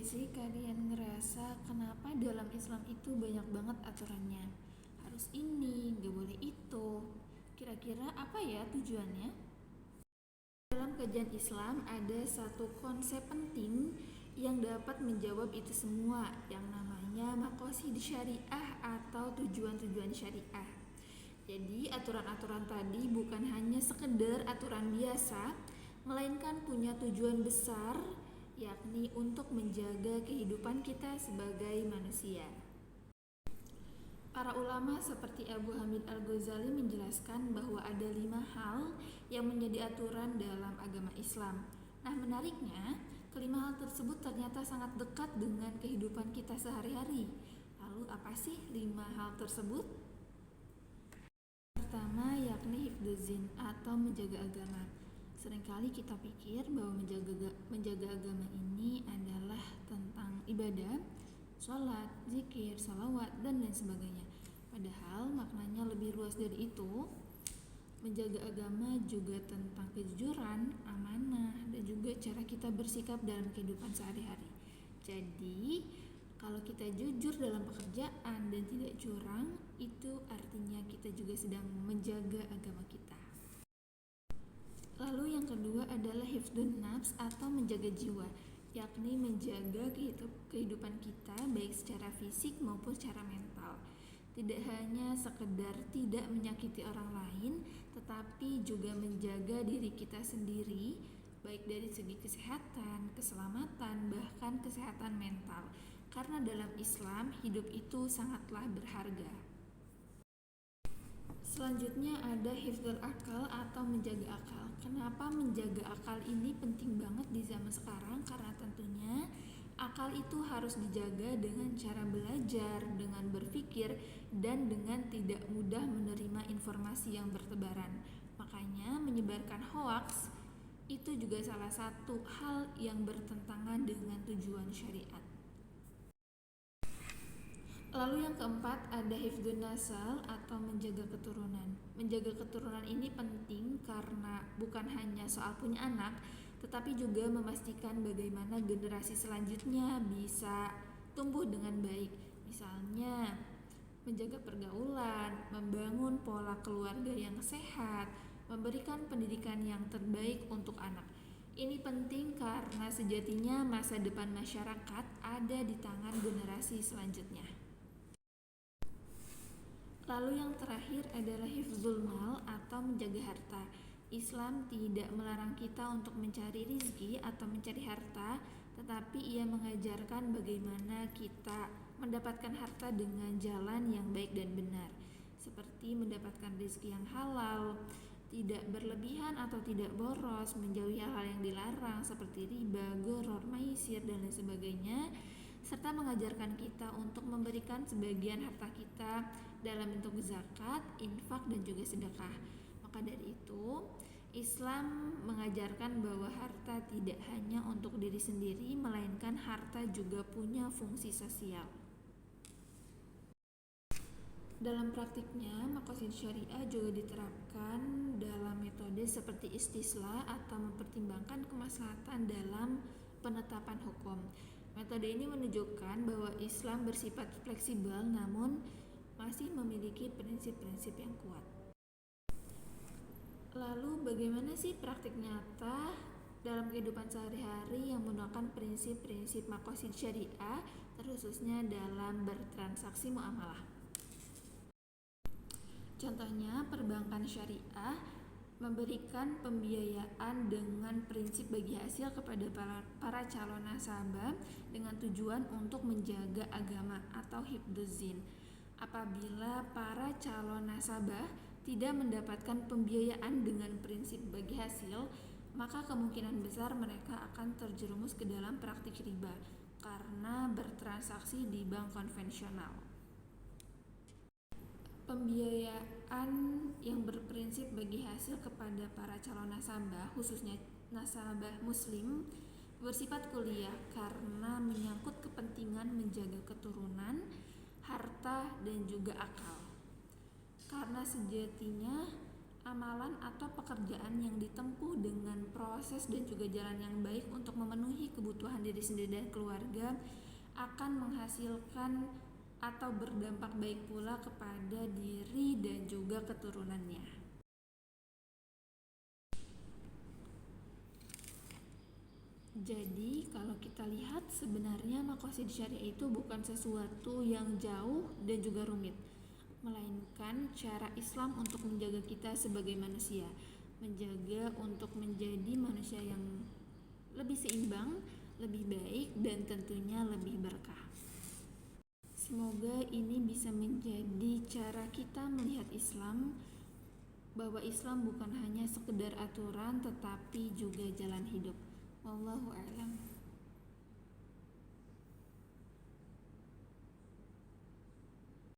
Gak sih kalian ngerasa kenapa dalam Islam itu banyak banget aturannya? Harus ini, gak boleh itu. Kira-kira apa ya tujuannya? Dalam kajian Islam ada satu konsep penting yang dapat menjawab itu semua, yang namanya maqasid syariah atau tujuan-tujuan syariah. Jadi aturan-aturan tadi bukan hanya sekedar aturan biasa, melainkan punya tujuan besar, yakni untuk menjaga kehidupan kita sebagai manusia. Para ulama seperti Abu Hamid Al-Ghazali menjelaskan bahwa ada 5 hal yang menjadi aturan dalam agama Islam. Nah, menariknya, kelima hal tersebut ternyata sangat dekat dengan kehidupan kita sehari-hari. Lalu apa sih 5 hal tersebut? Pertama, yakni hifdzin atau menjaga agama. Seringkali kita pikir bahwa menjaga agama ini adalah tentang ibadah, sholat, zikir, salawat, dan lain sebagainya. Padahal maknanya lebih luas dari itu. Menjaga agama juga tentang kejujuran, amanah, dan juga cara kita bersikap dalam kehidupan sehari-hari. Jadi, kalau kita jujur dalam pekerjaan dan tidak curang, itu artinya kita juga sedang menjaga agama kita. Lalu yang kedua adalah hifdzun nafs atau menjaga jiwa, yakni menjaga kehidupan kita baik secara fisik maupun secara mental. Tidak hanya sekedar tidak menyakiti orang lain, tetapi juga menjaga diri kita sendiri, baik dari segi kesehatan, keselamatan, bahkan kesehatan mental. Karena dalam Islam, hidup itu sangatlah berharga. Selanjutnya ada hifdzul akal atau menjaga akal. Kenapa menjaga akal ini penting banget di zaman sekarang? Karena tentunya akal itu harus dijaga dengan cara belajar, dengan berpikir, dan dengan tidak mudah menerima informasi yang bertebaran. Makanya menyebarkan hoaks itu juga salah satu hal yang bertentangan dengan tujuan syariat. Lalu yang keempat ada hifdzun nasal atau menjaga keturunan. Menjaga keturunan ini penting karena bukan hanya soal punya anak, tetapi juga memastikan bagaimana generasi selanjutnya bisa tumbuh dengan baik. Misalnya menjaga pergaulan, membangun pola keluarga yang sehat, memberikan pendidikan yang terbaik untuk anak. Ini penting karena sejatinya masa depan masyarakat ada di tangan generasi selanjutnya. Lalu yang terakhir adalah hifdzul mal atau menjaga harta. Islam tidak melarang kita untuk mencari rizki atau mencari harta, tetapi ia mengajarkan bagaimana kita mendapatkan harta dengan jalan yang baik dan benar, seperti mendapatkan rizki yang halal, tidak berlebihan atau tidak boros, menjauhi hal-hal yang dilarang seperti riba, gharar, maisir, dan lain sebagainya, serta mengajarkan kita untuk memberikan sebagian harta kita dalam bentuk zakat, infak, dan juga sedekah. Maka dari itu, Islam mengajarkan bahwa harta tidak hanya untuk diri sendiri, melainkan harta juga punya fungsi sosial. Dalam praktiknya, maqasid syariah juga diterapkan dalam metode seperti istislah atau mempertimbangkan kemaslahatan dalam penetapan hukum. Metode ini menunjukkan bahwa Islam bersifat fleksibel namun masih memiliki prinsip-prinsip yang kuat. Lalu bagaimana sih praktik nyata dalam kehidupan sehari-hari yang menggunakan prinsip-prinsip maqasid syariah, terkhususnya dalam bertransaksi muamalah? Contohnya, perbankan syariah memberikan pembiayaan dengan prinsip bagi hasil kepada para calon nasabah dengan tujuan untuk menjaga agama atau hifdzin. Apabila para calon nasabah tidak mendapatkan pembiayaan dengan prinsip bagi hasil, maka kemungkinan besar mereka akan terjerumus ke dalam praktik riba karena bertransaksi di bank konvensional. Pembiayaan yang berprinsip bagi hasil kepada para calon nasabah, khususnya nasabah muslim, bersifat kuliah karena menyangkut kepentingan menjaga keturunan, harta, dan juga akal. Karena sejatinya amalan atau pekerjaan yang ditempuh dengan proses dan juga jalan yang baik untuk memenuhi kebutuhan diri sendiri dan keluarga akan menghasilkan atau berdampak baik pula kepada diri dan juga keturunannya. Jadi kalau kita lihat sebenarnya maqasid syariah itu bukan sesuatu yang jauh dan juga rumit, melainkan cara Islam untuk menjaga kita sebagai manusia, menjaga untuk menjadi manusia yang lebih seimbang, lebih baik, dan tentunya lebih berkah. Semoga ini bisa menjadi cara kita melihat Islam, bahwa Islam bukan hanya sekedar aturan tetapi juga jalan hidup. Wallahu a'lam.